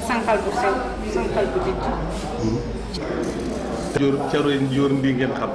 Sangkal bu sew sangkal bu dijj. Caro Njoor ndi ngeen xam.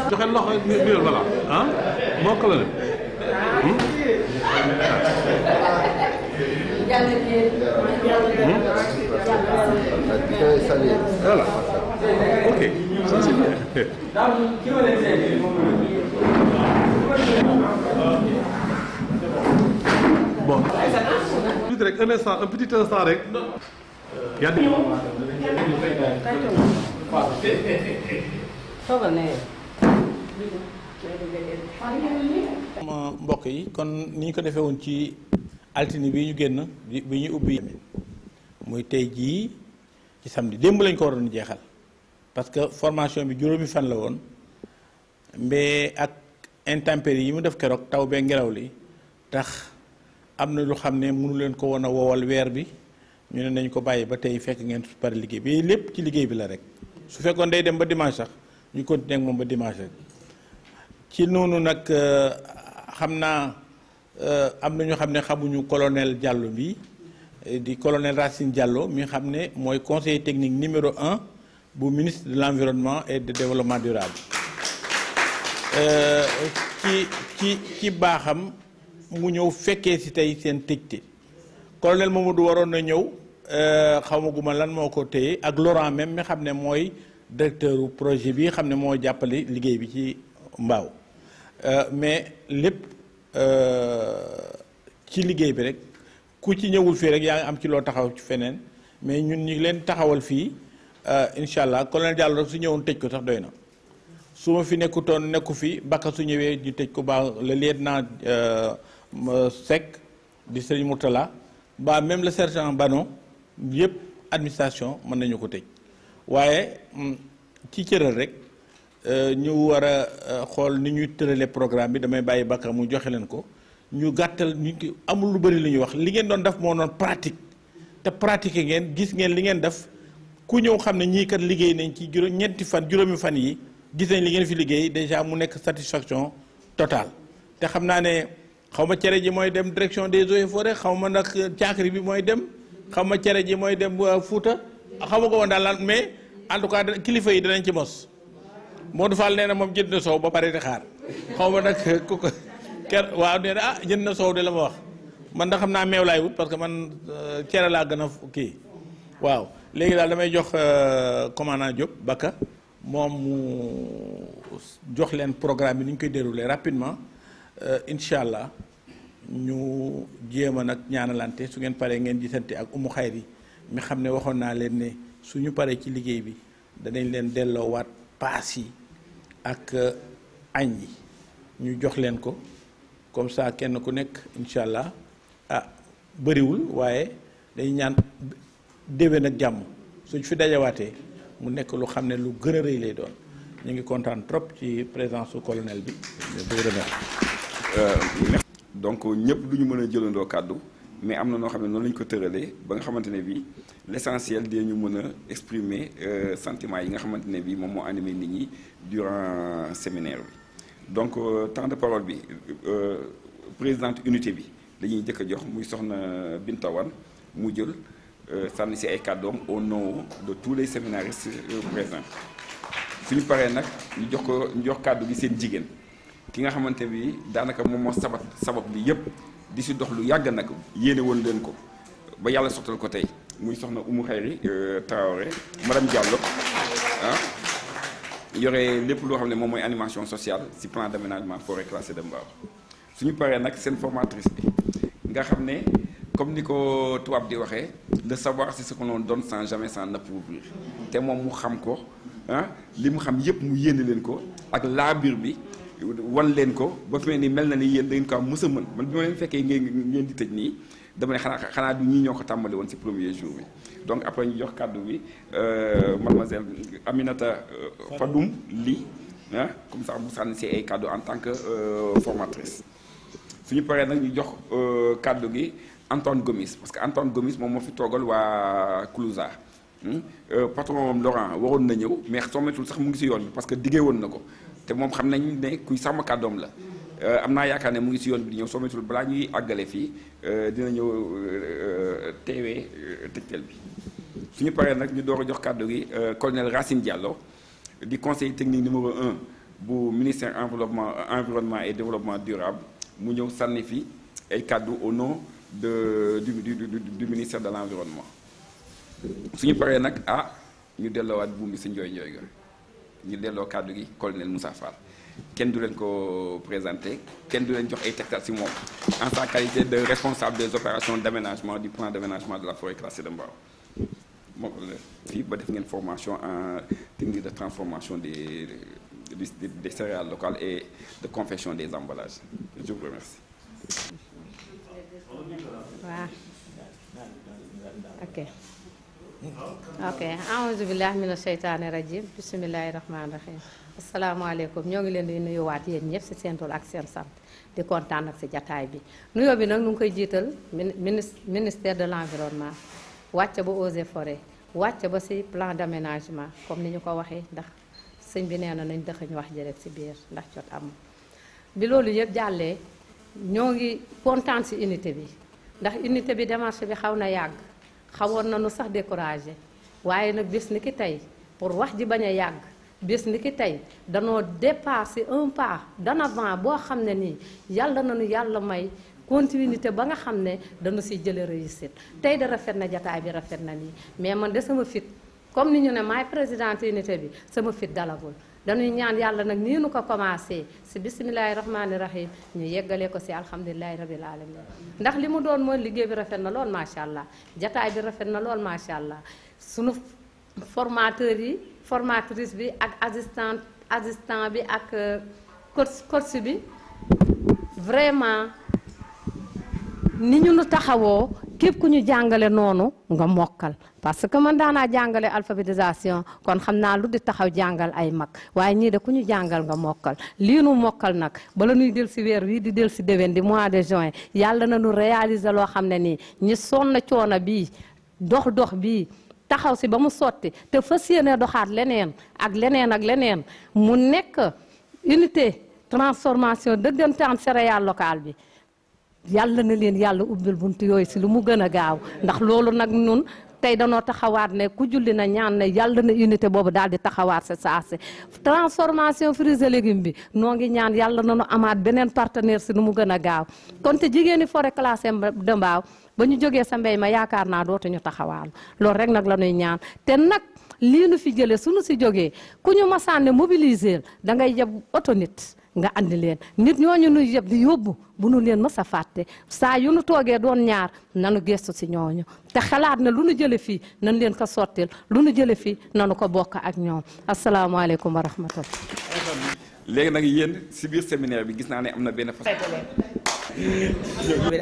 joxe loxo biir voilà ah moo ko la dem voilà ok ça c'est bien bon rek un instant un petit instant rek mbokk yi kon ni ñu ko defee woon ci altine bi ñu génn bi ñu ubbi muy tey jii ci samedi démb lañ ko waroon jeexal parce que formation bi juróomi fan la woon mais ak intempéries yi mu def keroog taw bee ngelaw li tax am na lu xam ne mënu leen ko woon a wowal weer bi ñu ne nañ ko bàyyi ba tey fekk ngeen pare liggéey bi lépp ci liggéey bi la rek su fekkoon day dem ba dimanche sax ñu continuer ak moom ba dimanche rek ci noonu nag xam naa am na ñoo xam ne xamuñu colonel Diallo bi di colonel Racine Diallo mi xam ne mooy conseiller technique numéro 1 bu ministre de l'environnement et du développement durable ci baaxam mu ñëw fekkee si tey seen tëjte colonel Mamadou waroon na ñëw xamaguma lan moo ko téye ak Laurent même mi xam ne mooy directeur projet bi xam ne moo jàppale liggéey bi ci mbaaw mais lépp ci liggéey bi rek ku ci ñëwul fii rek yaa ngi am ci loo taxaw ci feneen mais ñun ñi leen taxawal fii incha allah colonel Diallo rek su ñëwoon tëj ko sax doy na su ma fi nekkutoon nekku fi bakka su ñëwee ñu tëj ko ba le lieutenant Seck di Serigne Mourtala ba même le sergent Bano yëpp administration mën nañu ko tëj waaye ci cëral rek ñu war a xool ni ñuy tëralee programme bi damay bàyyi bakka mu joxe leen ko ñu gàttal ñu amul lu bëri lu ñuy wax li ngeen doon def moo doon pratique te pratiquer ngeen gis ngeen li ngeen def ku ñëw xam ne ñii kat liggéey nañ ci juróomi fan yi gis nañ li ngeen fi liggéey déjà mu nekk satisfaction totale te xam naa ne xaw ma cere ji mooy dem direction des eaux et forêts xaw ma nag caakri bi mooy dem xaw ma cere ji mooy dem Fuuta xaw ma ko woon daal mais en tout cas kilifa yi danañ ci mos Modou Fall nee na moom jënd na soow ba pare di xaar xaw ma nag ku ko waaw nee na jënd na soow de la ma wax man da xam naa meew laay wut parce que man cere laa gën a kii waaw léegi daal damay jox commandant Diop Bakka moom mu jox leen programme bi ni ñu koy dérouler rapidement incha allah ñu jéem a nag ñaanalante su ngeen paree ngeen gisante ak umu xayri mi xam ne waxoon naa leen ne suñu paree ci liggéey bi danañ leen delloowaat paas yi ak añ yi ñu jox leen ko comme ça kenn ku nekk incha allah bëriwul waaye dañuy ñaan déwén ak jàmm suñ fi dajawaatee mu nekk lu xam ne lu gën a rëy lay doon ñu ngi kontaan trop ci présence su colonel bi. donc ñëpp du ñu mën a jëlandoo kàddu mais am na noo xam ne noonu la ñu ko tëralee ba nga xamante ne bii l'essentiel de ñu mën a exprimer sentiments yi nga xamante ne bii moom moo animé nit ñi durant séminaire bi. donc temps de parole bi présidente unité bi dañuy njëkk a jox muy soxna Binta Wane mu jël sànni si ay kàddoom au nom de tous les séminaristes présents suñu paree nag ñu jox kàddu gi seen jigéen ki nga xamante bi daanaka moom moo sabab bi yépp di si dox lu yàgg nag yéene woon leen ko ba yàlla sottal ko tey muy soxna Oumou Khayri Traoré madame Diallo yore lépp loo xam ne moom mooy animation sociale si plan d'aménagement forêt classée de Mbao suñu paree nag seen formatrice bi nga xam ne comme ni ko tubaab di waxee le savoir c'est ce que l'on donne sans jamais s'en appauvrir te moom mu xam ko li mu xam yépp mu yéene leen ko ak laabir bi wan leen ko ba fi ni mel na ni yéen da ngeen ko am mës a mën man bi ma leen fekkee ngeen di tëj nii dama ne xanaa du ñii ñoo ko tàmbali woon ci premier jour bi donc après ñu jox kàddu bi mademoiselle Aminata Fadoum Ly comme ça bu sànni ci ay kàddu en tant que formatrice suñu paree nag ñu jox kàddu gi Antoine Gomis parce que Antoine Gomis moom moo fi toogal waa Clousa patron moom Laurent waroon na ñëw mais soo metul sax mu ngi ci yoon bi parce que diggee woon na ko te moom xam nañ ne kuy sàmm kàddoom la am naa yaakaar ne mu ngi ci yoon bi di ñëw soo metul balaa ñuy àggale fii dina ñëw teewee tëjtal bi suñu paree nag ñu door a jox kàddu gi colonel Racine Diallo di conseiller technique numéro 1 bu ministère environnement et développement durable mu ñëw sànni fi ay kàddu au nom du ministère de l'environnement suñu paree nag ñu delloowaat buum bi si njooy ga ñu delloo kàddu gi colonel Moussa Fall kenn du leen ko présenté kenn du leen jox ay tegtal si moom en sa qualité de responsable des opérations d'aménagement du plan d'aménagement de la forêt classée de Mbao moo ko fii ba def ngeen formation en technique de transformation des céréales locales et de confection des emballages je vous remercie. waaw ok a'uuzu billahi mina sheytaani rajim bismillahi rahmaani rahim asalaamaaleykum ñoo ngi leen di nuyuwaat yéen ñëpp ci seen tur ak seen sant di kontaan ak ci jataay bi nuyoo bi nag nu ngi koy jiital ministère de l'environnement wàcc ba eaux et forêts wàcc ba ci plan d'aménagement comme ni ñu ko waxee ndax sëñ bi nee na nañ dëxañ wax jërek ci biir ndax jot am bi loolu yëpp jàllee ñoo ngi kontaan ci unité bi ndax unité bi démarche bi xaw na yàgg xawoon nañu sax découragé waaye nag bés ni ki tey pour wax ji bañ a yàgg bés ni ki tey danoo dépassé un pas d'en avant boo xam ne nii yàlla nañu yàlla may continuité ba nga xam ne dañu siy jële réussite tey de rafet na jataay bi rafet na nii mais man de sama fit comme ni ñu ne maay présidente unité bi sama fit dalagul dañuy ñaan yàlla nag nii nu ko commencé si bisimilahi rahmaani rahim ñu yeggalee ko si alhamdulilahi rabil alamin ndax li mu doon mooy liggéey bi rafet na lool macha allah jataay bi rafet na lool macha allah sunu formateur yi formatrice bi ak assistant bi ak coach bi vraiment ni ñu nu taxawoo képp ku ñu jàngale noonu nga mokkal parce que man daanaa jàngale alphabétisation kon xam naa lu di taxaw jàngal ay mag waaye ñii de ku ñu jàngal nga mokkal lii nu mokkal nag bala ñuy del si weer wii di del si déwén di mois de juin yàlla na nu réaliser loo xam ne nii ñi sonn coono bii dox bii taxaw si ba mu sotti te fas yéene doxaat leneen ak leneen mu nekk unité transformation dëggantaan céréale locale bi yàlla na leen yàlla ubbil buntu yooyu si lu mu gën a gaaw ndax loolu nag nun tey danoo taxawaat ne ku julli na ñaan ne yàlla na unité boobu daal di taxawaat sa saasi transformation fruits et légumes bi noo ngi ñaan yàlla na nu amaat beneen partenaire si nu mu gën a gaaw kon te jigéen ñi forêt classée de Mbao ba ñu jógee sa mbéy ma yaakaar naa dootuñu taxawaalu loolu rek nag la ñuy ñaan te nag lii nu fi jëlee suñu si jógee ku ñu masaan ne mobiliser da ngay yeb oto nit nga andi leen nit ñooñu nu yeb di yóbbu bu nu leen mës a fàtte saa yu nu toogee doon ñaar nanu gestu si ñooñu te xalaat na lu nu jële fii nan leen ko sottil lu nu jële fii nanu ko bokk ak ñoom asalaamaaleykum wa rahmatullah. léegi nag yéen si biir séminaire bi gis naa ne am na benn façon.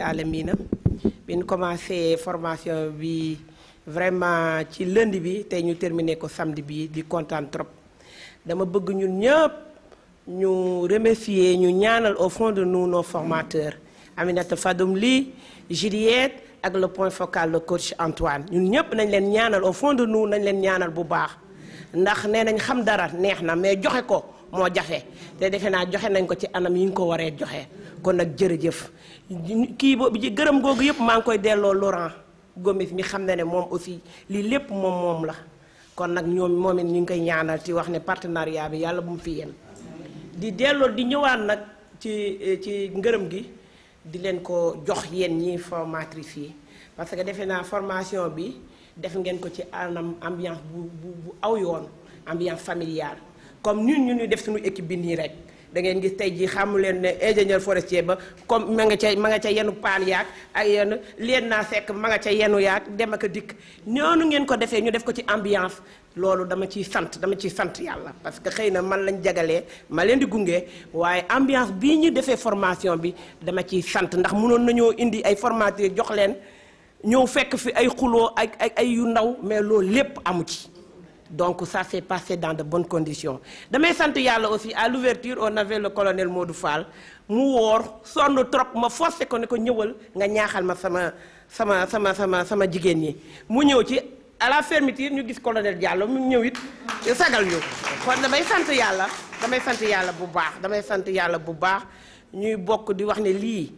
alamina bi ñu commencé formation bi vraiment ci lundi bi tey ñu terminé ko samedi bi di kontaan trop dama bëgg ñun ñëpp ñu remercier ñu ñaanal au fond de nous nos formateurs Aminata Fadoum Ly Juliette ak le point focal le coach Antoine ñun ñëpp nañ leen ñaanal au fond de nous nañ leen ñaanal bu baax ndax nee nañ xam dara neex na mais joxe ko moo jafe te defe naa joxe nañ ko ci anam yi ñu ko waree joxe kon nag jërëjëf kii boobu ci gërëm googu yëpp maa ngi koy delloo Laurent Gomis mi xam na ne moom aussi lii lépp moom la kon nag moom it ñu ngi koy ñaanal ci wax ne partenariat bi yàlla bu mu fi yem di delloo di ñëwaat nag ci ngërëm gi di leen ko jox yéen ñi formatrices yi parce que defe naa formation bi def ngeen ko ci anam ambiance bu aw yoon ambiance familiale comme ñun ñu def suñu équipe bi nii rek da ngeen gis tey jii xamu leen ne ingénieur forestier ba comme ma nga ca yenu paan yaag ak yenn leen naa fekk ma nga ca yenu yaag dem ak a dikk noonu ngeen ko defee ñu def ko ci ambiance loolu dama ciy sant yàlla parce que xëy na man lañ jagalee ma leen di gunge waaye ambiance bii ñu defee formation bi dama ciy sant ndax mënoon nañoo indi ay formateurs jox leen ñëw fekk fi ay xuloo ak ay yu ndaw mais loolu lépp amu ci donc ça s'est passé dans de bonnes conditions damay sant yàlla aussi à l'ouverture on avait le colonel Modou Fall mu woor sonn trop ma forcé ko ne ko ñëwal nga ñaaxal ma sama jigéen ñi mu ñëw ci à la fermeture ñu gis colonel Diallo mu ñëw it sagal ñu kon damay sant yàlla bu baax ñuy bokk di wax ne lii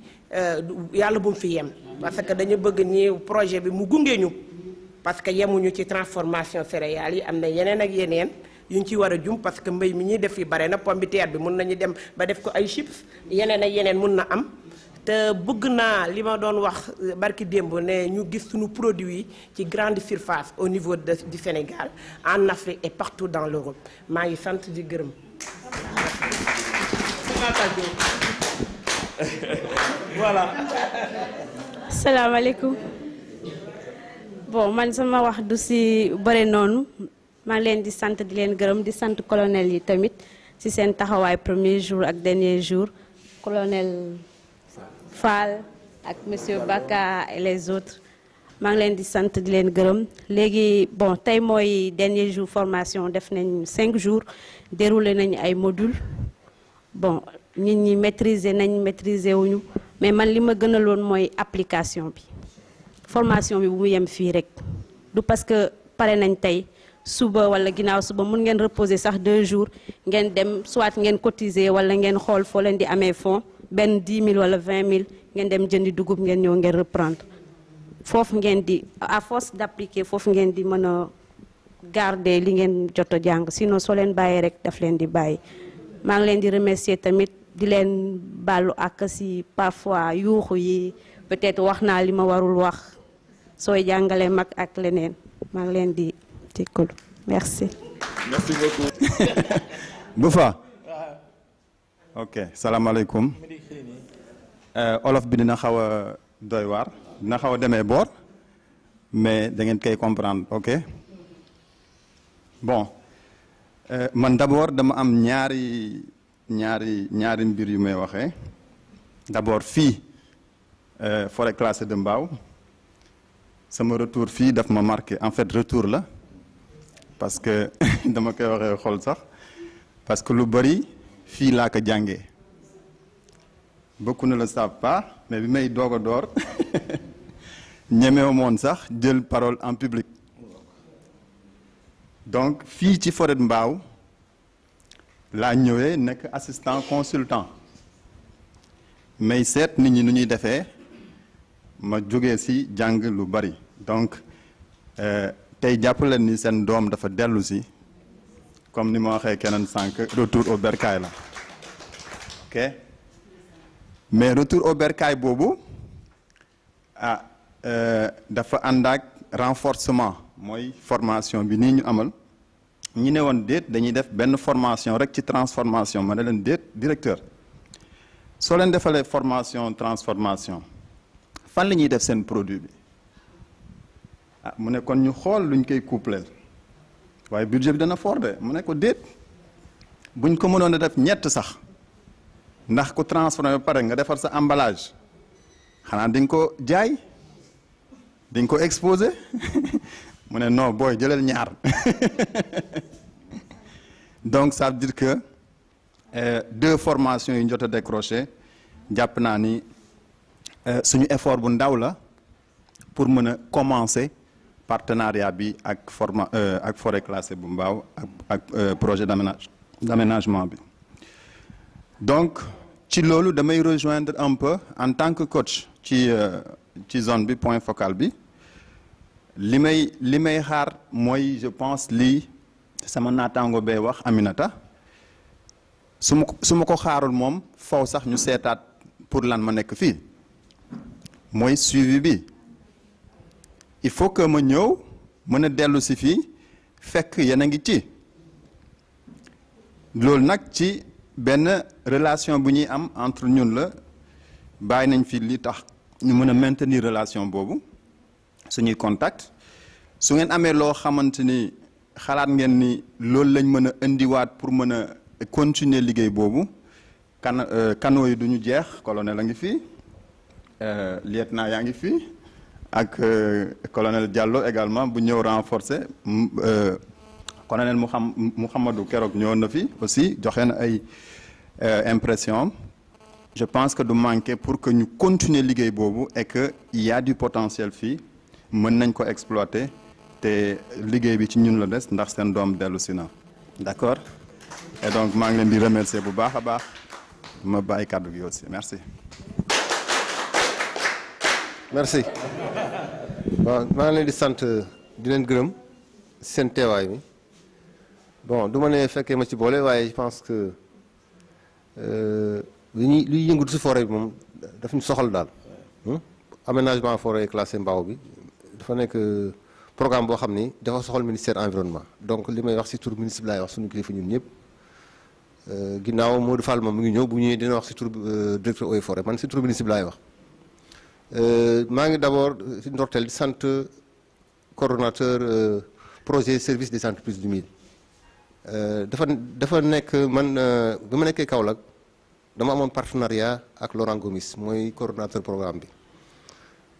yàlla bu mu fi yem parce que dañu bëgg ni projet bi mu gunge ñu parce que yemuñu ci transformation céréales yi am na yeneen ak yeneen yu ñu ci war a jum parce que mbéy mi ñuy def fi bare na pomme de terre bi mun nañu dem ba def ko ay chips yeneen ak yeneen mun na am te bëgg naa li ma doon wax barki démb ne ñu gis suñu produit yi ci grande surface au niveau du Sénégal en Afrique et partout dans l'Europe maa ngi sant di gërëm. voilà. salaamaaleykum. bon man sama wax du si bëre noonu maa leen di sant di leen gërëm di sant colonel yi tamit ci seen taxawaay premier jour ak dernier jour colonel Fall ak monsieur Baka et les autres maa ngi leen di sant di leen gërëm léegi bon tey mooy dernier jour formation def nañ 5 jours déroulé nañ ay modules bon nit ñi maîtriser wuñu mais man li ma gënaloon mooy application bi formation bi bu mu yem fii rek du parce que pare nañ tey suba wala ginnaaw suba mun ngeen reposer sax 2 jours ngeen dem soit ngeen cotiser wala ngeen xool foo leen di amee fonds benn 10 000 wala 20 000 ngeen dem jëndi dugub ngeen ñëw ngeen reprendre foofu ngeen di à force d'appliquer foofu ngeen di mën a garder li ngeen jot a jàng sinon soo leen bàyyee rek daf leen di bàyyi maa ngi leen di remercier tamit di leen baalu ak si parfois yuuxu yi peut-être wax naa li ma warul wax sooy jàngale mag ak leneen maa ngi leen di jégalu merci. merci beaucoup. bu fa ok salaamaaleykum olof bi dina xaw a doy waar dina xaw a demee boor mais da ngeen koy comprendre ok bon man d'abord dama am ñaari mbir yu may waxee d'abord fii forêt classée de Mbao sama retour fii daf ma marqué en fait retour la parce que dama koy waxee xol sax parce que lu bari fii laa ko jàngee beaucoup ne le savent pas mais bi may doog a door ñemewu moon sax jël parole en public donc fii ci forêt Mbao laa ñëwee nekk assistant consultant may seet nit ñi nu ñuy defee ma jógee ci jàng lu bari donc tey jàpp leen ni seen doom dafa dellu si comme ni ma waxee keneen sànq retour au bercail la ok mais retour au bercail boobu dafa ànd ak renforcement mooy formation bi nii ñu amal ñi ne woon déet dañuy def benn formation rek ci transformation ma ne leen déet directeur soo leen defalee formation transformation fan la ñuy def seen produit bi mu ne kon ñu xool luñ koy coupleel waaye budget bi dana fort de mu ne ko déet buñ ko mënoon a def ñett sax ndax ku transformé ba pare nga defar sa emballage xanaa di nga ko jaay di nga ko exposé mu ne non booy jëlal ñaar donc ça veut dire que deux formations yi ñu jot a décroché jàpp naa ni suñu effort bu ndaw la pour mën a commencer partenariat bi ak forêt classée bu Mbao ak projet d'aménagement bi donc ci loolu damay rejoindre un peu en tant que coach ci zone bi point focal bi li may xaar mooy je pense lii sama naataango bee wax Aminata su ma ko xaarul moom faw sax ñu seetaat pour lan ma nekk fii mooy suivi bi il faut que ma ñëw mën a dellu si fii fekk yéen a ngi ci loolu nag ci benn relation bu ñuy am entre ñun la bàyyi nañ fi li tax ñu mën a maintenir relation boobu suñuy contact su ngeen amee loo xamante ni xalaat ngeen ni loolu lañ mën a indiwaat pour mën a continuer liggéey boobu canaux yi du ñu jeex colonel a ngi fii lieutenant yaa ngi fii ak colonel Diallo également bu ñëw renforcer colonel Mouhamadou keroog ñëwoon na fi aussi joxe na ay impression je pense que du manquer pour que ñu continuer liggéey boobu et que il y a du potentiel fii mën nañ ko exploiter te liggéey bi ci ñun la des ndax seen doom dellu si na d'accord et donc maa ngi leen di remercier bu baax a baax ma bàyyi kàddu gi aussi merci. merci bon maa ngi leen di sant di leen gërëm seen teewaay bi bon du ma ne fekkee ma ci boole waaye je pense que luy yëngatu si forêt bi moom daf ñu soxal daal aménagement forêt classée Mbao bi dafa nekk programme boo xam ni dafa soxal ministère environnement donc li may wax si tur ministre bi laay wax suñu kilifa ñun ñëpp ginnaaw Modou Fall moom mi ngi ñëw bu ñëwee dina wax si tur directeur eaux et forêt man si tur ministre bi laay wax maa ngi d'abord si ndorteel di sant coordonnateur projet service des entreprises du Mil dafa nekk man bi ma nekkee Kaolack dama amoon partenariat ak Laurent Gomis mooy coordonnateur programme bi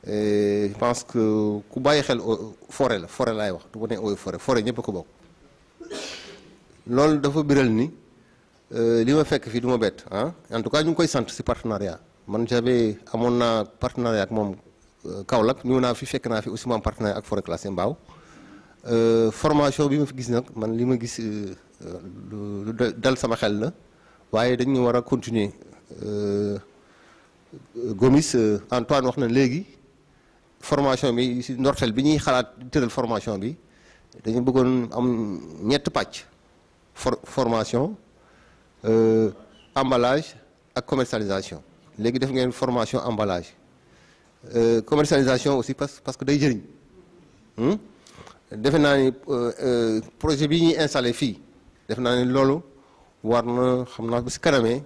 je pense que ku bàyyi xel forêt la forêt laay wax du ma ne eaux et forêt ñëpp a ko bokk loolu dafa biral ni li ma fekk fii du ma bett en tout cas ñu ngi koy sant si partenariat man j'avais amoon naa partenariat ak moom Kaolack ñëw naa fi fekk naa fi aussi mu am partenariat ak forêt classée Mbao formation bi ma fi gis nag man li ma gis lu dal sama xel la waaye dañu war a continuer Gomis Antoine wax na léegi formation bi si ndorteel bi ñuy xalaat tëral formation bi dañu bëggoon am ñett pàcc formation emballage ak commercialisation léegi def ngeen formation emballage commercialisation aussi parce que day jëriñ defe naa ni projet bi ñuy installé fii defe naa ni loolu war na xam naa bu si kanamee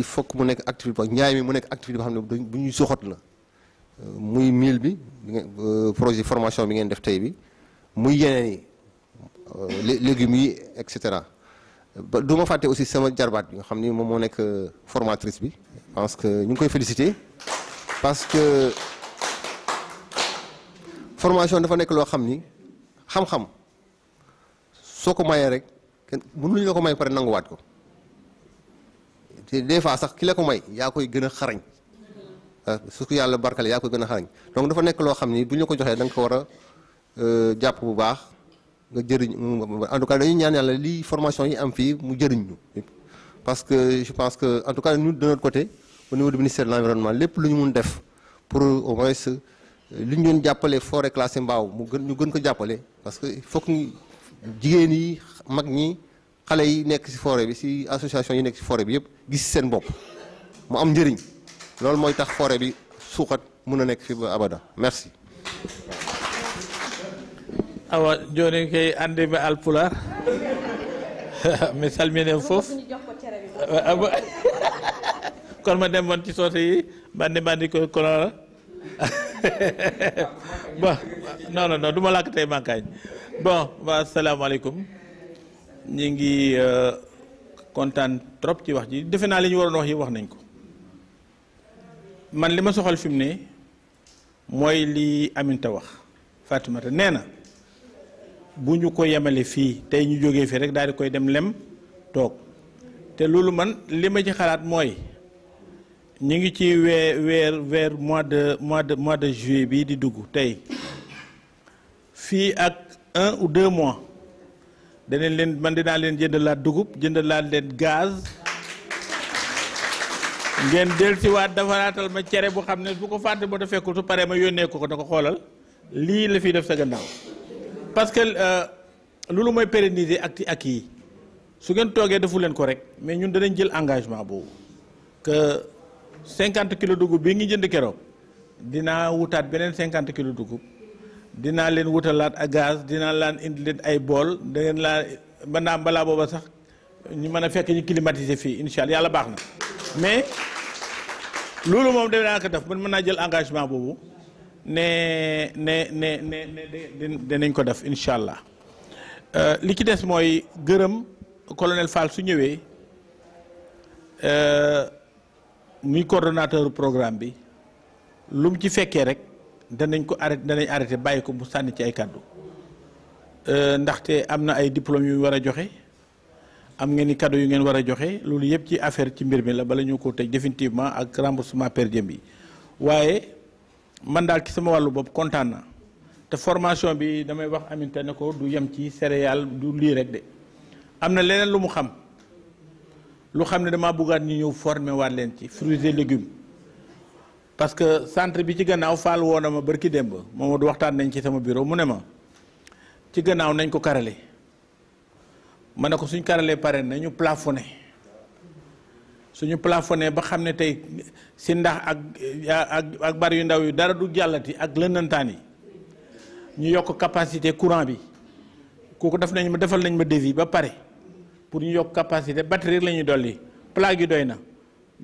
il faut que mu nekk activité ba njaay mi mu nekk activité boo xam ne bu ñuy soxat la muy mil bi projet formation bi ngeen def tey bi muy yeneen yi légumes yi et cetera ba du ma fàtte aussi sama jarbaat bi nga xam ni moom moo nekk formatrice bi parce que ñu ngi koy féliciter parce que formation dafa nekk loo xam ni xam-xam soo ko mayee rek kenn mënuñu la ko may pare nanguwaat ko te des fois sax ki la ko may yaa koy gën a xarañ su ko yàlla barkale yaa koy gën a xarañ donc dafa nekk loo xam ni bu ñu la ko joxee da nga ko war a jàpp bu baax nga jëriñ en tout cas dañuy ñaan yàlla lii formation yi am fii mu jëriñ ñu parce que je pense que en tout cas nous de notre côté au niveau du ministère de l'environnement lépp lu ñu mun def pour au moins li ñu doon jàppale forêt classée Mbao mu gën ñu gën ko jàppale parce que il faut que jigéen yi mag ñi xale yi nekk ci forêt bi ci association yi nekk ci forêt bi yëpp gis seen bopp mu am njëriñ loolu mooy tax forêt bi suuxat mun a nekk fi ba abada merci. awa joni kay ande mi alpular mi salmine fof kon ma dem woon ci soote yi bandi ko konola bon non du ma làkk tey mankaañ bon waa asalaamaaleykum ñi ngi kontaan trop ci wax ji defe naa li ñu waroon wax yi wax nañ ko man li ma soxal fi mu ne mooy li Aminta wax Fatimata nee na bu ñu ko yemale fii tey ñu jógee fii rek daal di koy dem lem toog te loolu man li ma ci xalaat mooy ñu ngi ci weer mois de juillet bii di dugg tey fii ak 1 ou 2 mois danañ leen man dinaa leen jëndalaat dugub jëndalaat leen gaz ngeen dellusiwaat dafaraatal ma cere bu xam ne bu ko fàtte ba da fekkul su paree ma yónnee ko da ko xoolal lii la fiy def sa gannaaw parce que loolu mooy pérenniser ak yi su ngeen toogee defu leen ko rek mais ñun danañ jël engagement boobu que 50 kilos dugub bii ngi jënd keroog dinaa wutaat beneen 50 kilos dugub dinaa leen wutalaat ak gaz dinaa laan indi leen ay bool da ngeen laa mën naa balaa booba sax ñu mën a fekk ñu climatiser fii incha allah yàlla baax na mais loolu moom danaa ko def man mën naa jël engagement boobu ne dinañ ko def incha allah li ci des mooy gërëm colonel Fall su ñëwee muy coordonnateur programme bi lu mu ci fekkee rek danañ arrêté bàyyi ko mu sànni ci ay kàddu ndaxte am na ay diplômes yu war a joxe am ngeen ni cadeau yu ngeen war a joxe loolu yëpp ci affaire ci mbir mi la bala ñu ko tëj définitivement ak remboursement per diem bi waaye man daal ci sama wàllu bopp kontaan na te formation bi damay wax Aminta ne ko du yem ci céréales du lii rek de am na leneen lu mu xam lu xam ne damaa bëggaat ñu ñëw former waat leen ci fruits et légumes parce que centre bi ci gannaaw Fall woo na ma barki démb moom du waxtaan nañ ci sama bureau mu ne ma ci gannaaw nañ ko karale ma ne ko suñ karalee pare nañu plafonné suñu plafonné ba xam ne tey si ndax ak bari yu ndaw yu dara du jàllati ak lëndantaan yi ñu yokk capacité courant bi kooku defal nañ ma devis ba pare pour ñu yokk capacité batterie rek la ñuy dolli plaque yi doy na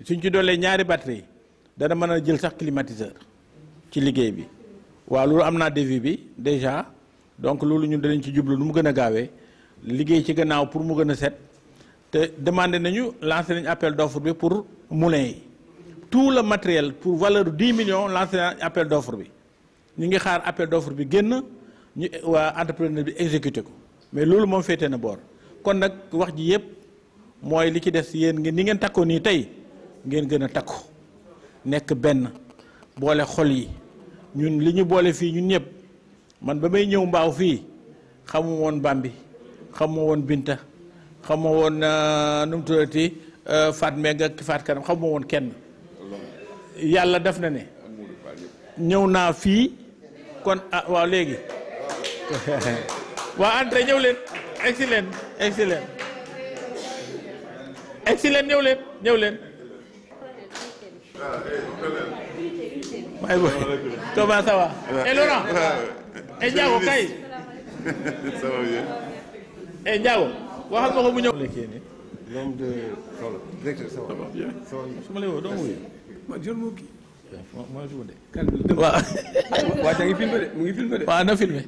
suñ ci dollee ñaari batterie dana mën a jël sax climatiseur ci liggéey bi waaw loolu am naa devis bi déjà donc loolu ñun danañ ci jublu nu mu gën a gaawee liggéey ci gannaaw pour mu gën a set te demandé nañu lancé nañu appel d'offre bi pour moulin yi tout le matériel pour valeur 10 millions lancé nañu appel d'offre bi ñu ngi xaar appel d'offre bi génn ñu waa entrepreneur bi exécuté ko mais loolu moom féetee na boor kon nag wax ji yëpp mooy li ci des yéen ni ngeen takkoo nii tey ngeen gën a takku nekk benn boole xol yi ñun li ñu boole fii ñun ñëpp man ba may ñëw Mbao fii xamu woon Bambi xamu woon Binta xamu woon nu mu tuddati Fat Meg ak Fat Kanam xamu woon kenn yàlla def na ne ñëw naa fii kon waaw léegi waa entrée ñëw leen excellent ñëw leen may boy comment ça va et Laurent et Ndiago kay ça va bien et Ndiago waxal ma ko mu ñëw. l'homme de Kaolack directeur ça va bien. su ma lay woo doo ma wuyu. man jël moo kii. mooy su ma de. waaw. waa ngi filmé de mu ngi filmé de. waaw na filmé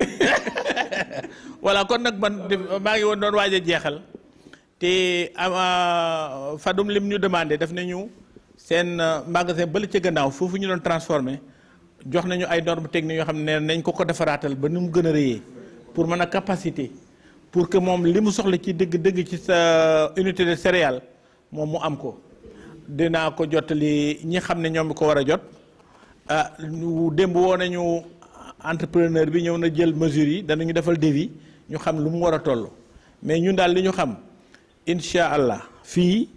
voilà kon nag man maa ngi woon doon waaj a jeexal te Fadoum lim ñu demandé daf nañu seen magasin bële ca gannaaw foofu ñu doon transformé jox nañu ay normes techniques yoo xam ne nañ ko defaraatal ba ni mu gën a rëyee pour mën a capacité pour que moom li mu soxla ci dëgg-dëgg ci sa unité de céréales moom mu am ko. dinaa ko jottali ñi xam ne ñoom ko war a jot démb woo nañu entrepreneur bi ñëw na jël mesures yi danañu defal devis ñu xam lu mu war a toll mais ñun daal li ñu xam incha allah fii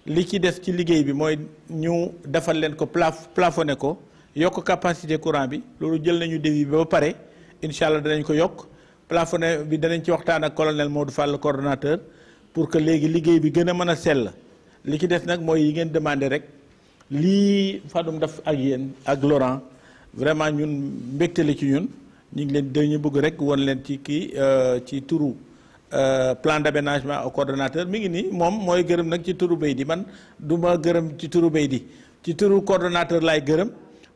li ci des ci liggéey bi mooy ñu defal leen ko plafonné ko yokk capacité courant bi loolu jël nañu devis bi ba pare incha allah danañ ko yokk plafonné bi danañ ci waxtaan ak colonel Modou Fall coordonnateur pour que léegi liggéey bi gën a mën a sell. li ci des nag mooy yi ngeen demandé rek lii Fadoum def ak yéen ak Laurent vraiment ñun mbégte la ci ñun ñu ngi leen dañu bëgg rek won leen ci kii ci turu plan d'aménagement au coordonnateur mi ngi nii moom mooy gërëm nag ci turu Beydi man du ma gërëm ci turu Beydi ci turu coordonnateur laay gërëm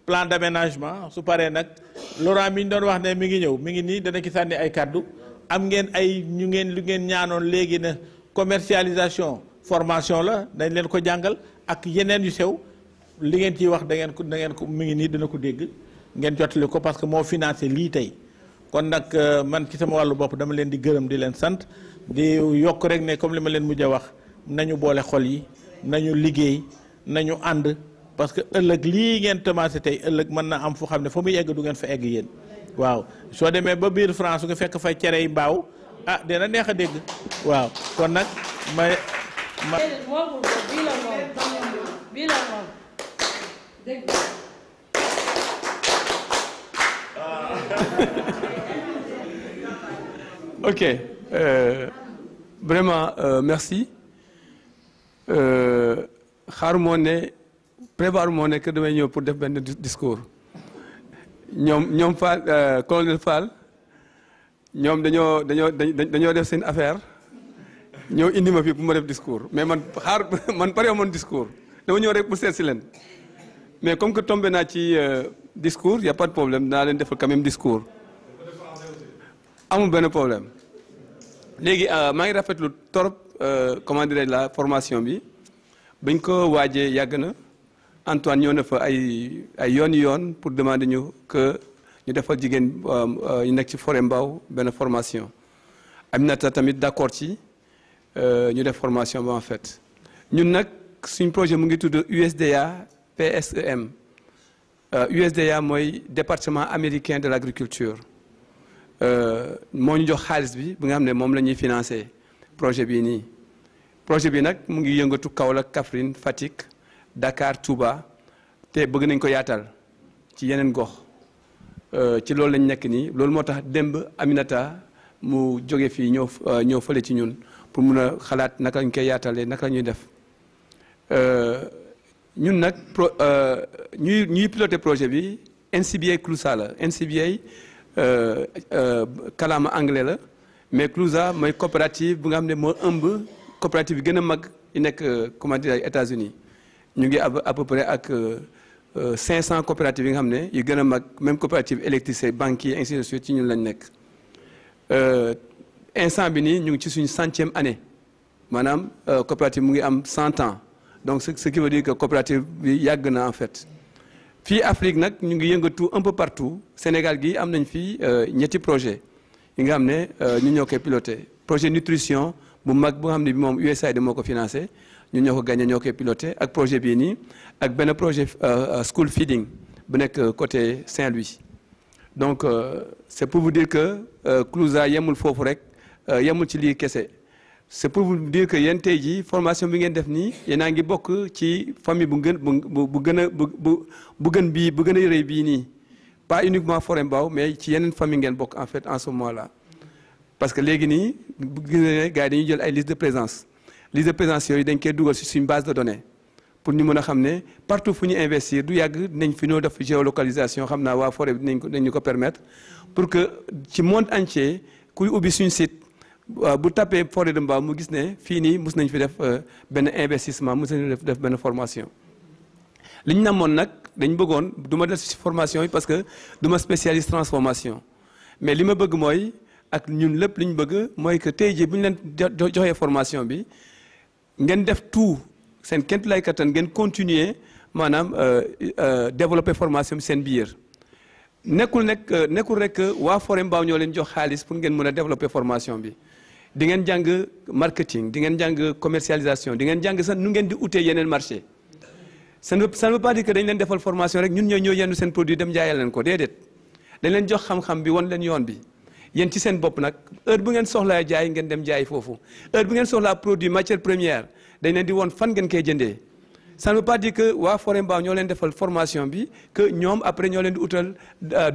plan d'aménagement su paree nag Laurent mi ñu doon wax ne mi ngi ñëw mi ngi nii dana ki sànni ay kàddu am ngeen ay lu ngeen ñaanoon léegi na commercialisation formation la dañ leen ko jàngal ak yeneen yu sew li ngeen ciy wax da ngeen ko mi ngi nii dina ko dégg ngeen jottali ko parce que moo financé lii tey kon nag man ci sama wàllu bopp dama leen di gërëm di leen sant di yokk rek ne comme li ma leen mujj a wax nañu boole xol yi nañu liggéey nañu ànd parce que ëllëg lii ngeen commencé tey ëllëg mën na am fu xam ne fa muy egg du ngeen fa egg yéen waaw soo demee ba biir France nga fekk fay cere yi mbaaw ah dina neex a dégg waaw kon nag Ok, vraiment merci. xaarumoo ne prévoir moo ne que damay ñëw pour def benn discours ñoom Fall colonel Fall ñoom dañoo def seen affaire ñëw indi ma fii pour ma def discours mais man pare amoon discours dama ñëw rek pour seet si leen mais comme que tombé naa ci discours y a pas de problème naa leen defal quand même discours amul benn problème léegi maa ngi rafetlu torop comment dirais-je la formation bi bañ ko waajee yàgg na Antoine ñëw na fa ay yoon pour demander ñu que ñu defal jigéen ñu nekk ci forêt Mbao benn formation Aminata tamit d'accord ci ñu def formation ba en fait ñun nag suñ projet mu ngi tudd USDA PSEM USDA mooy département américain de l'agriculture moo ñu jox xaalis bi nga xam ne moom la ñuy financer projet bii nii projet bi nag mu ngi yëngatu Kaolack Kaffrine Fatick Dakar Touba te bëgg nañ ko yaatal ci yeneen gox ci loolu lañ nekk nii loolu moo tax démb Aminata mu jóge fii ñëw fële ci ñun pour mun a xalaat naka lañ koy yaatalee naka la ñuy def ñun nag ñuy piloter projet bi NCBA CLUSA la NCBA kalaama anglais la mais CLUSA mooy coopérative bu nga xam ne moo ëmb coopérative bi gën a mag yi nekk comment dire États-Unis ñu ngi à peu près ak 500 coopératives yi nga xam ne yu gën a mag même coopérative électricité banquier ainsi de suite ci ñun lañ nekk instant bi nii ñu ngi ci suñu 100e année maanaam coopérative mu ngi am 100 ans donc ce qui veut dire que coopérative bi yàgg na en fait fii Afrique nag ñu ngi yëngatu un peu partout Sénégal gi am nañ fii ñetti projet yi nga xam ne ñu ñoo koy piloté projet nutrition bu mag bu nga xam ne bi moom USAID moo ko financé ñu ñoo ko gagné ñoo koy piloté ak projet bii nii ak benn projet school feeding bu nekk côté Saint-Louis donc c'est pour vous dire que CLUSA yemul foofu rek yemul ci lii kese c'est pour vous dire que yéen tey jii formation bi ngeen def nii yéen a ngi bokk ci famille bu gën bu gën a rëy bii nii pas uniquement Forêt Mbao mais ci yeneen famille ngeen bokk en fait en ce moment là parce que léegi nii gis nañ ne gars yi dañuy jël ay liste de présence yooyu dañ koy dugal ci suñ base de données pour ñu mën a xam ne partout fu ñu investir du yàgg dinañ fi ñoo def géolocalisation xam naa waa forêt bi dinañ ñu ko permettre pour que ci monde entier kuy ubbi suñ site bu tapé forêt de Mbao mu gis ne fii nii mus nañ fi def benn investissement mus nañu def benn formation. li ñu namoon nag dañ bëggoon du ma def ci formation yi parce que du ma spécialiste transformation mais li ma bëgg mooy ak ñun lépp li ñu bëgg mooy que tey jii bu ñu leen joxee formation bi ngeen def tout seen kéem lay kattan ngeen continuer maanaam développer formation bi seen biir. nekkul rek waa Forêt Mbao ñoo leen jox xaalis pour ngeen mën a développer formation bi di ngeen jàng marketing di ngeen jàng commercialisation di ngeen jàng sax nu ngeen di utee yeneen marché. ça ne veut pas dire que dañ leen defal formation rek ñun ñoo yendu seen produit dem jaayal leen ko déedéet dañ leen jox xam-xam bi won leen yoon bi yéen ci seen bopp nag heure bu ngeen soxlaa jaay ngeen dem jaay foofu heure bu ngeen soxlaa produit matière première dañ leen di won fan ngeen koy jëndee. ça ne veut pas dire que waa Forêt Mbao ñoo leen defal formation bi que ñoom après ñoo leen di utal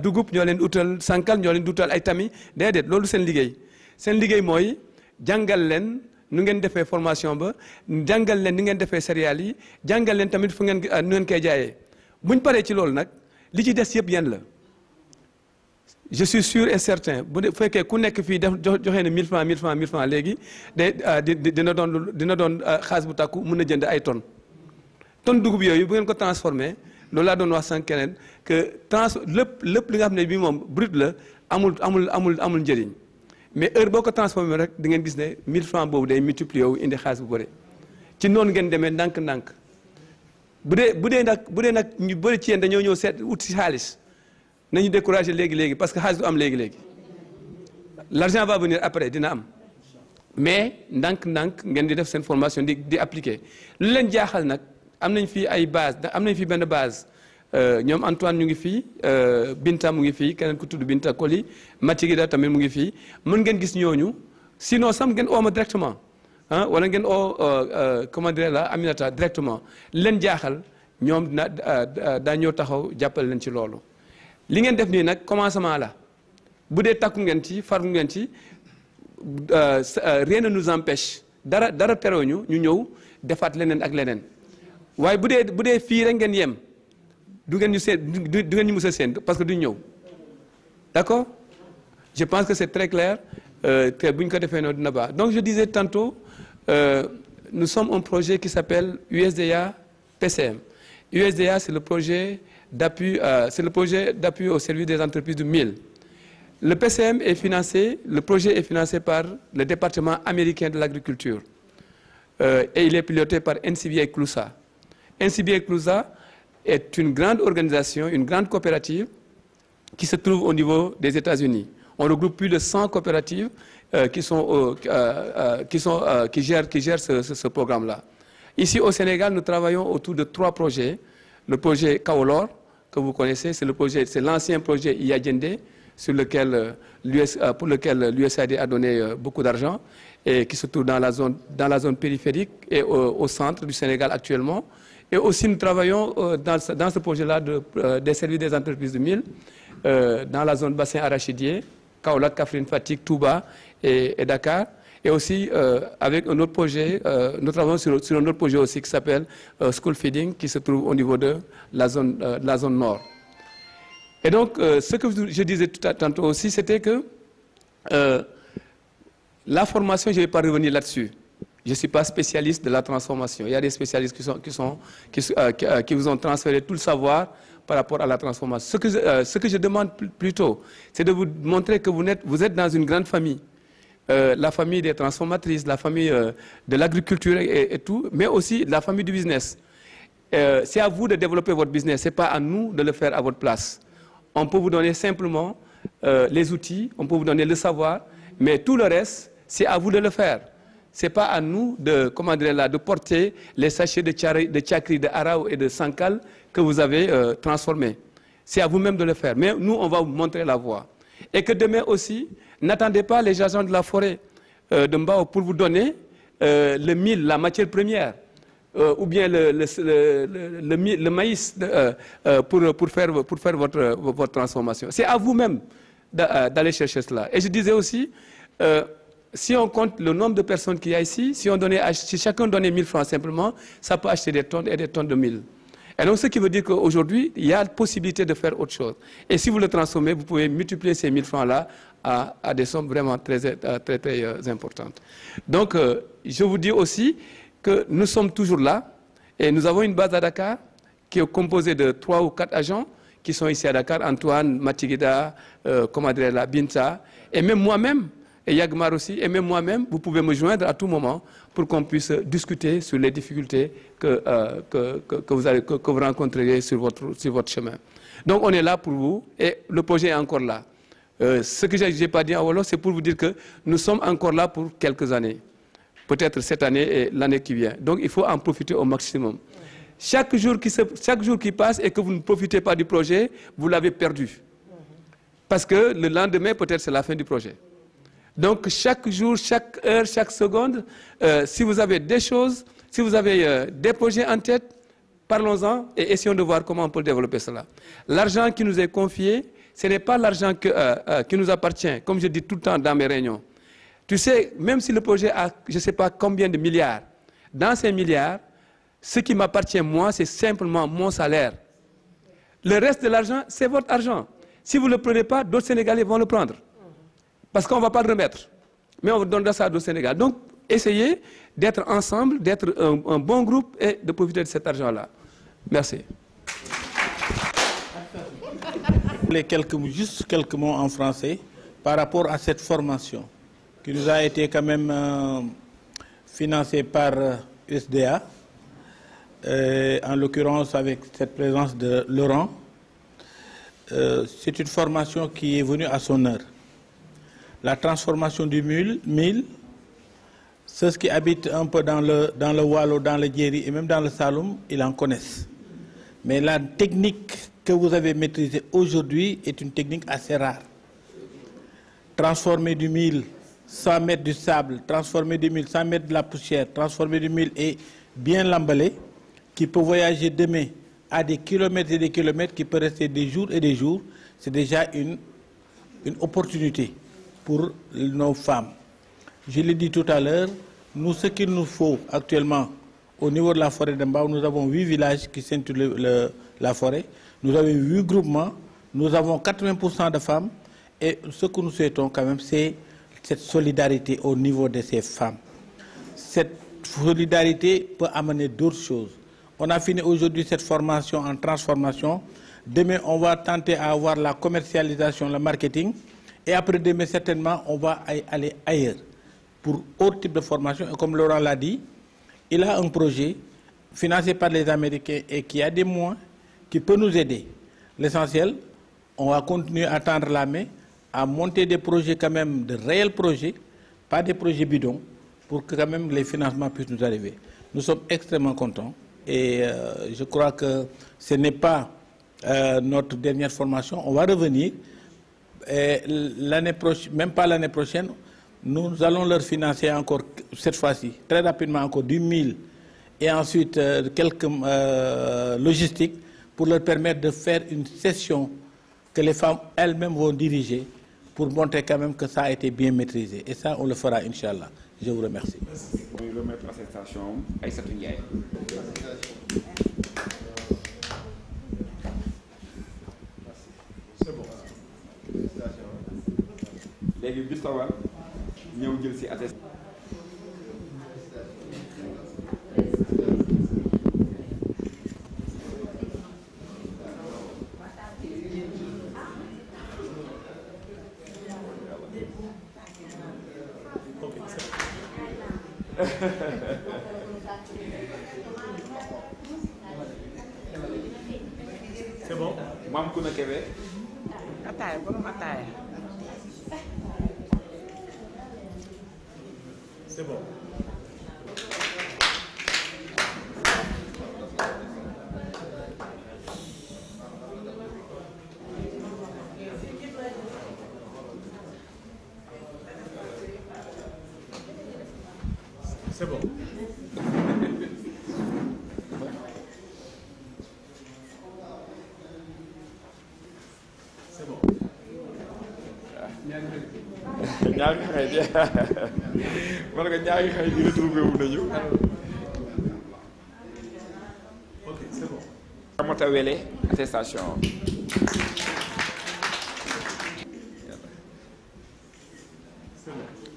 dugub ñoo leen di utal sànqal ñoo leen di utal ay tami déedéet loolu seen liggéey mooy jàngal leen nu ngeen defee formation ba jàngal leen ni ngeen defee céréales yi jàngal leen tamit fu ngeen nu ngeen koy jaayee buñ paree ci loolu nag li ci des yëpp yéen la je suis sûr et certain bu fekkee ku nekk fii def joxe na 1000 francs léegi dina doon xaalis bu tàkku mën na jënd ay tonnes. tonne dugub yooyu bu ngeen ko transformé loolu laa doon wax sànq keneen que lépp li nga xam ne bii moom brut la amul njëriñ mais heure boo ko transformé rek di ngeen gis ne 1000 francs boobu day multiplier wu indi xaalis bu bëri ci noonu ngeen demee ndànk-ndànk bu dee nag ñu bëri ci yéen dañoo ñëw seet ut si xaalis nañu découragé léegi parce que xaalis du am léegi l'argent va venir après dina am mais ndànk-ndànk ngeen di def seen formation di appliquer lu leen jaaxal nag. am nañ fi ay base am nañ fi benn base ñoom Antoine ñu ngi fii Binta mu ngi fii keneen ku tudd Binta Koli Matigida tamit mu ngi fii mën ngeen gis ñooñu sinon sam ngeen oo ma directement ah wala ngeen oo comment dire la Aminata directement leen jaaxal ñoom daa ñoo taxaw jàppale leen ci loolu. li ngeen def nii nag commencement la bu dee takku ngeen ci fargu ngeen ci rien ne nous empêche dara terewuñu ñu ñëw defaat leneen ak leneen. waaye bu dee fii rek ngeen yem du ngeen ñu mës a seen parce que duñ ñëw d'accord je pense que c'est très clair te bu ñu ko defee noonu dina baax donc je disais tantôt nous sommes un projet qui s'appelle USDA PCM. USDA c'est le projet d'appui au service des entreprises du mil. Le PCM est financé, le projet est financé par le département américain de l'agriculture et il est piloté par NCBI CLUSA. NCBI CLUSA est une grande organisation, une grande coopérative qui se trouve au niveau des États-Unis. On regroupe plus de 100 coopératives qui gèrent ce programme-là. Ici au Sénégal, nous travaillons autour de 3 projets. Le projet Kaolor, que vous connaissez, c'est l'ancien projet Iyadjende, pour lequel l'USAID a donné beaucoup d'argent et qui se trouve dans la zone périphérique et au centre du Sénégal actuellement. Et aussi, nous travaillons dans ce projet-là des services des entreprises de mil, dans la zone bassin arachidier, Kaolack, Kaffrine, Fatick, Touba et Dakar. Et aussi, avec un autre projet, nous travaillons sur un autre projet aussi qui s'appelle School Feeding, qui se trouve au niveau de la zone nord. Et donc, ce que je disais tantôt aussi, c'était que la formation, je ne vais pas revenir là-dessus. Je ne suis pas spécialiste de la transformation. Il y a des spécialistes qui vous ont transféré tout le savoir par rapport à la transformation. Ce que je demande plutôt, c'est de vous montrer que vous êtes dans une grande famille. La famille des transformatrices, la famille de l'agriculture et tout, mais aussi la famille du business. C'est à vous de développer votre business, ce n'est pas à nous de le faire à votre place. On peut vous donner simplement les outils, on peut vous donner le savoir, mais tout le reste, c'est à vous de le faire. Ce n'est pas à nous de porter les sachets de tchakri, de arao et de sankal que vous avez transformés. C'est à vous-même de le faire. Mais nous, on va vous montrer la voie. Et que demain aussi, n'attendez pas les agents de la forêt de Mbao pour vous donner le mil, la matière première, ou bien le maïs pour faire votre transformation. C'est à vous-même d'aller chercher cela. Et je disais aussi, si on compte le nombre de personnes qu'il y a ici, si chacun donnait 1000 francs simplement, ça peut acheter des tonnes et des tonnes de mil. Et donc, ce qui veut dire qu'aujourd'hui, il y a la possibilité de faire autre chose. Et si vous le transformez, vous pouvez multiplier ces 1000 francs-là à des sommes vraiment très importantes. Donc, je vous dis aussi que nous sommes toujours là et nous avons une base à Dakar qui est composée de 3 ou 4 agents qui sont ici à Dakar, Antoine, Matigida, Komadrela, Binta, et même moi-même, et Yagmar aussi, et même moi-même, vous pouvez me joindre à tout moment pour qu'on puisse discuter sur les difficultés que vous rencontrerez sur votre chemin. Donc on est là pour vous et le projet est encore là. Ce que je n'ai pas dit en Wolof, c'est pour vous dire que nous sommes encore là pour quelques années. Peut-être cette année et l'année qui vient. Donc il faut en profiter au maximum. Chaque jour qui passe et que vous ne profitez pas du projet, vous l'avez perdu. Parce que le lendemain, peut-être, c'est la fin du projet. Donc chaque jour, chaque heure, chaque seconde, si vous avez des choses, si vous avez des projets en tête, parlons-en et essayons de voir comment on peut développer cela. L'argent qui nous est confié, ce n'est pas l'argent qui nous appartient, comme je dis tout le temps dans mes réunions. Tu sais, même si le projet a, je ne sais pas combien de milliards, dans ces milliards, ce qui m'appartient, moi, c'est simplement mon salaire. Le reste de l'argent, c'est votre argent. Si vous ne le prenez pas, d'autres Sénégalais vont le prendre. Parce qu'on ne va pas le remettre. Mais on donnera ça à d'autres Sénégalais. Donc, essayez d'être ensemble, d'être un bon groupe et de profiter de cet argent-là. Merci. Juste quelques mots en français par rapport à cette formation qui nous a été quand même financée par USDA, en l'occurrence avec cette présence de Laurent. C'est une formation qui est venue à son heure. La transformation du mil, ceux qui habitent un peu dans le Wallo, dans le Djeri et même dans le Saloum, ils en connaissent. Mais la technique que vous avez maîtrisée aujourd'hui est une technique assez rare. Transformer du mil, 100 mètres du sable, transformer du mil, 100 mètres de la poussière, transformer du mil et bien l'emballé, qui peut voyager demain à des kilomètres et des kilomètres, qui peut rester des jours et des jours, c'est déjà une opportunité pour nos femmes. Je l'ai dit tout à l'heure, nous, ce qu'il nous faut actuellement au niveau de la forêt de Mbao, nous avons 8 villages qui ceinturent la forêt, nous avons 8 groupements, nous avons 80% de femmes, et ce que nous souhaitons quand même, c'est cette solidarité au niveau de ces femmes. Cette solidarité peut amener d'autres choses. On a fini aujourd'hui cette formation en transformation. Demain, on va tenter à avoir la commercialisation, le marketing. Et après demain, certainement, on va aller ailleurs pour autre type de formation. Et comme Laurent l'a dit, il a un projet financé par les Américains et qui a des moyens qui peut nous aider. L'essentiel, on va continuer à tendre la main, à monter des projets quand même, de réels projets, pas des projets bidons, pour que quand même les financements puissent nous arriver. Nous sommes extrêmement contents et je crois que ce n'est pas notre dernière formation. On va revenir. L'année prochaine, même pas l'année prochaine, nous allons leur financer encore, cette fois-ci, très rapidement encore 10 000 et ensuite quelques logistiques pour leur permettre de faire une session que les femmes elles-mêmes vont diriger pour montrer quand même que ça a été bien maîtrisé. Et ça, on le fera, Inch'Allah. Je vous remercie. On va remettre à cette station Aïssatou Ndiaye. C'est bon. léegi Bistawa ñëw jël si attestation. C'est bon. Maam Kouna Kébé. Ataaya borom ataaya. C'est bon. C'est bon. C'est bon. ñaari xarit yi man nga ñaari xarit yi retrouvé wu nañu. Ok, c'est bon. Ramata Wele attestation.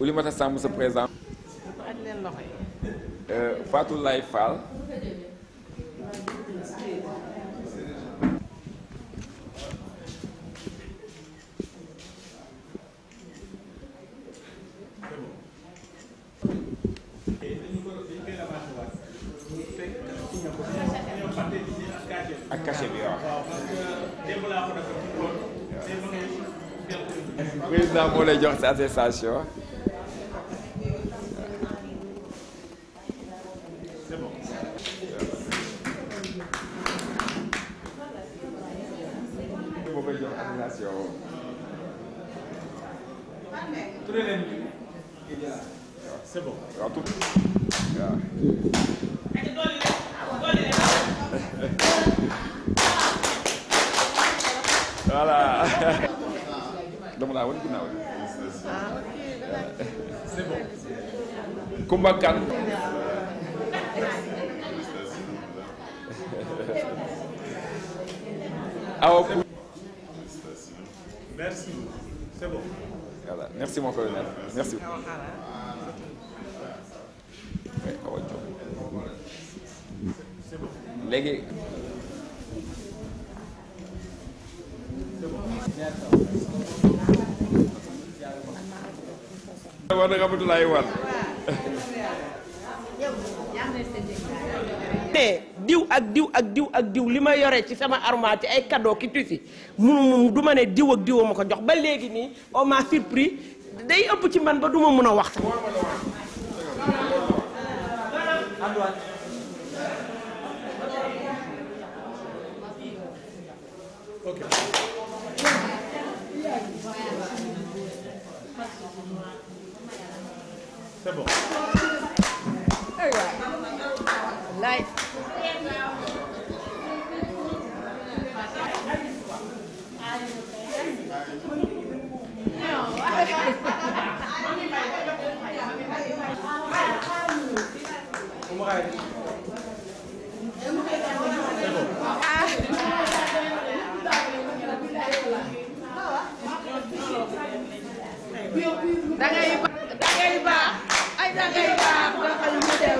Oulimata Samb se présente. Fatou Lay Fall. ak cachet bi waaw. président moo lay jox sa attestation. C'est bon. moo koy jox attestation. C'est bon. waaw tout waaw. voilà. dama laa wan ginnaaw. C'est bon. Kumba Kan. Awa. Merci. C'est bon. Voilà. Merci mon colonel. Merci. C'est bon. Léegi. war na Ramatulaay Wan. diw ak diw ak diw ak diw li ma yore ci sama armoire ci ay cadeau ki tuuti mu du ma ne diw ak diw ma ko jox ba léegi nii on m'a surpris day ëpp ci man ba du ma mën a wax. Ok. C'est bon. Light. dangay baax ay dangay baax doxal ñu dem.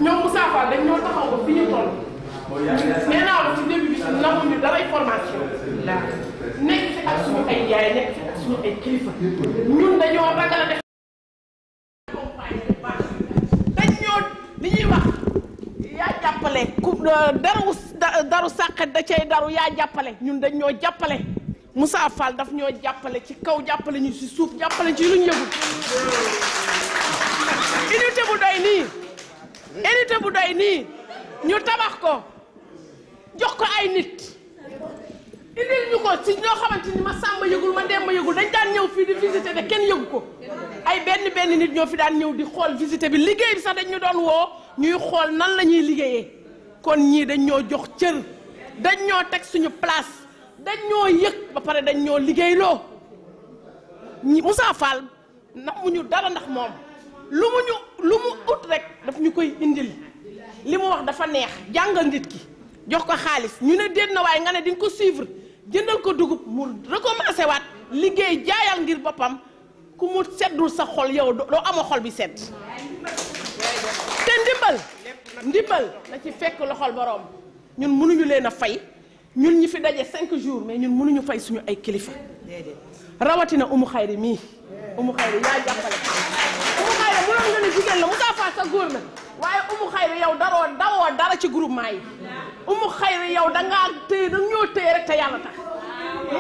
ñoom Moussa Fall dañ ñoo taxaw ba fi ñu toll nee naa la ci début bi nanguñu daray formation nekk fi ak suñu ay yaay nekk fi ak suñu ay kilifa ñun dañoo ragal a def dañ ñoo li ñuy wax yaa jàppale ku daru sàqet da cay daru yaa jàppale ñun dañ ñoo jàppale Moussa Fall daf ñoo jàppale ci kaw jàppale ñu ci suuf jàppale ci luñ yëgul unité bu doy nii unité bu doy nii ñu tabax ko jox ko ay nit indil ñu ko ci ñoo xamante ni ma sàmba yëgul ma demba yëgul dañ daan ñëw fii di visiter te kenn yëgu ko ay benn nit ñoo fi daan ñëw di xool visiter bi liggéey bi sax dañ ñu doon woo ñuy xool nan la ñuy liggéeyee kon ñii dañ ñoo jox cër dañ ñoo teg suñu place dañ ñoo yëg ba pare dañ ñoo liggéeyloo ñi Moussa Fall namuñu dara ndax moom lu mu ut rek daf ñu koy indil li mu wax dafa neex jàngal nit ki jox ko xaalis ñu ne déet na waaye nga ne di nga ko suivre jëndal ko dugub mu recommencé waat liggéey jaayal ngir boppam ku mu seddul sa xol yow doo amoo xol bi sedd te ndimbal na ci fekk loxol boroom ñun mënuñu leen a fay ñun ñi fi daje 5 jours mais ñun mënuñu fay suñu ay kilifa rawatina Umu Xayri mii Umu Xayri yaa jàppale Umu Xayri mënoon nga ne jigéen la Moussa Fall sa góor la waaye Umu Xayri yow dawoo dara ci groupement yi Umu Xayri yow dangaa téye dañoo téye rek te yàlla tax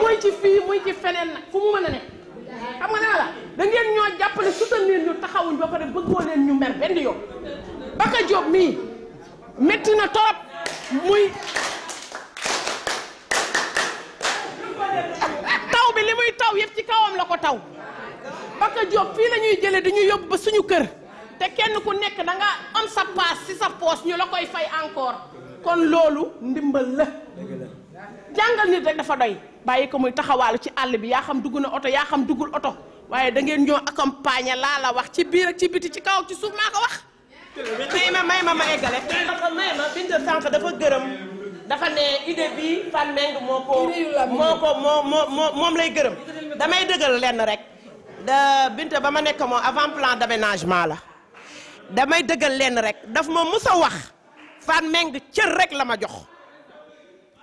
muy ci fii muy ci feneen nag fu mu mën a ne xam nga ne la da ngeen ñoo jàppale soutenir ñu taxawuñ ba pare bëggoo leen ñu mer benn yoon Baka Diop mii métti na torop muy taw bi li muy taw yëpp ci kawam la ko taw Baka Diop fii la ñuy jëlee dañuy yóbbu ba suñu kër te kenn ku nekk da nga am sa paas ci sa poos ñu la koy fay encore kon loolu ndimbal la jàngal nit rek dafa doy bàyyi ko muy taxawaalu ci àll bi yaa xam dugg na oto yaa xam duggul oto waaye da ngeen ñoo accompagner laa la wax ci biir ak ci biti ci kaw ak ci suuf maa ko wax may ma eggale may ma Binta sànq dafa gërëm dafa ne idée bi Fane Meng moom lay gërëm damay dëggal lenn rek da Binta ba ma nekk moom avant plan d'aménagement la damay dëggal lenn rek daf ma mus a wax Fane Meng cër rek la ma jox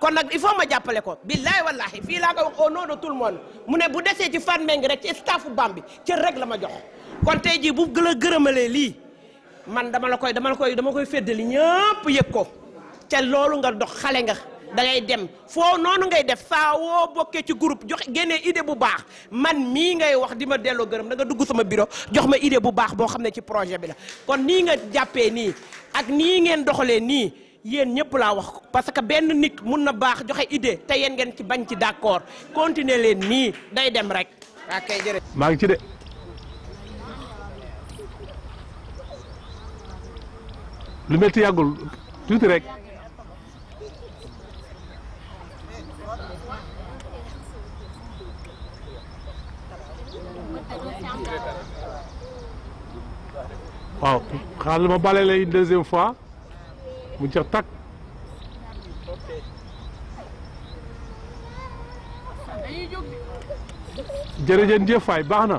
kon nag il faut ma jàppale ko billaay wallahi fii laa ko wax au nom de tout le monde mu ne bu desee ci Fane Meng rek ci staffu BAM bi cër rek la ma jox kon tey jii bu gën a gërëmalee lii man dama koy féddali ñëpp yëg ko ca loolu nga dox xale nga da ngay dem foo noonu ngay def saa woo bokkee ci groupe joxe génnee idée bu baax man mii ngay wax di ma delloo gërëm da nga dugg sama bureau jox ma idée bu baax boo xam ne ci projet bi la kon nii nga jàppee nii ak nii ngeen doxalee nii yéen ñëpp laa wax parce que benn nit mun na baax joxe idée te yéen ngeen ci bañ ci d'accord continuer leen nii day dem rek. ok jërëjëf. maa ngi ci de. lu metti yàggul tuuti rek. waaw xaaral ma bale la une deuxième fois mu jeex takk. jërëjëf Faye baax na.